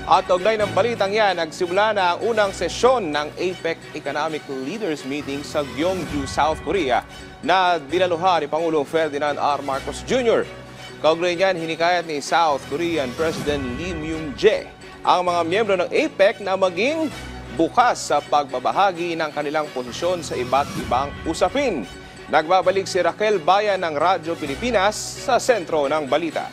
At ugnay ng balitang yan, nagsimula na ang unang sesyon ng APEC Economic Leaders Meeting sa Gyeongju, South Korea na dinaluhan ni Pangulong Ferdinand R. Marcos Jr. Kaugnay niyan, hinikayat ni South Korean President Lee Myung-jae ang mga miyembro ng APEC na maging bukas sa pagbabahagi ng kanilang posisyon sa iba't ibang usapin. Nagbabalik si Raquel Bayan ng Radyo Pilipinas sa sentro ng balita.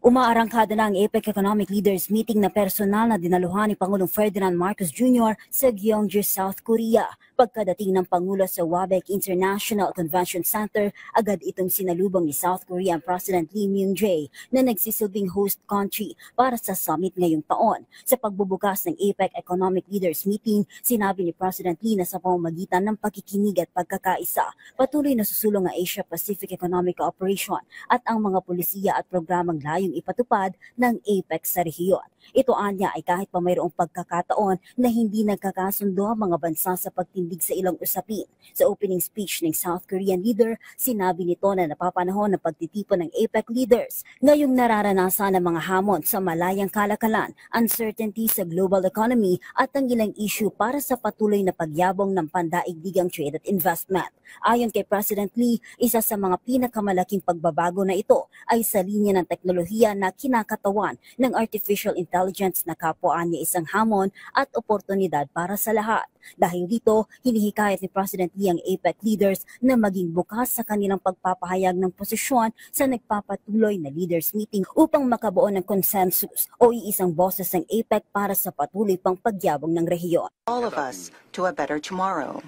Umaarangkada na ang APEC Economic Leaders Meeting na personal na dinaluhan ni Pangulong Ferdinand Marcos Jr. sa Gyeongju, South Korea. Pagkadating ng Pangulo sa Wabaek International Convention Center, agad itong sinalubong ni South Korean President Lee Myung-jae na nagsisilbing host country para sa summit ngayong taon. Sa pagbubukas ng APEC Economic Leaders Meeting, sinabi ni President Lee na sa pamamagitan ng pakikinig at pagkakaisa, patuloy na susulong ang Asia-Pacific Economic Cooperation at ang mga polisiya at programang layong ipatupad ng APEC sa rehiyon. Ito anya ay kahit pa mayroong pagkakataon na hindi nagkakasundo ang mga bansa sa pagtindig sa ilang usapin. Sa opening speech ng South Korean leader, sinabi nito na napapanahon ng pagtitipon ng APEC leaders. Ngayong nararanasan ng mga hamon sa malayang kalakalan, uncertainty sa global economy at ang ilang issue para sa patuloy na pagyabong ng pandaigdigang trade at investment. Ayon kay President Lee, isa sa mga pinakamalaking pagbabago na ito ay sa linya ng teknolohiya na kinakatawan ng artificial intelligence na kapwa niya isang hamon at oportunidad para sa lahat. Dahil dito, hinihikayat ni President Lee ang APEC leaders na maging bukas sa kanilang pagpapahayag ng posisyon sa nagpapatuloy na leaders meeting upang makabuo ng consensus o iisang boses ng APEC para sa patuloy pang pagyabong ng rehiyon. All of us to a better tomorrow.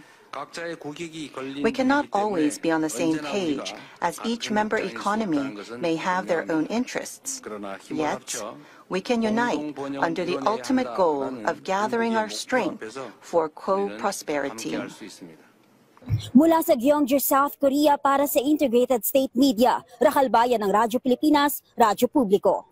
We cannot always be on the same page, as each member economy may have their own interests. Yet, we can unite under the ultimate goal of gathering our strength for co-prosperity. Mula sa Gyeongju, South Korea para sa Integrated State Media, Raquel Bayan ng Radyo Pilipinas, Radyo Publiko.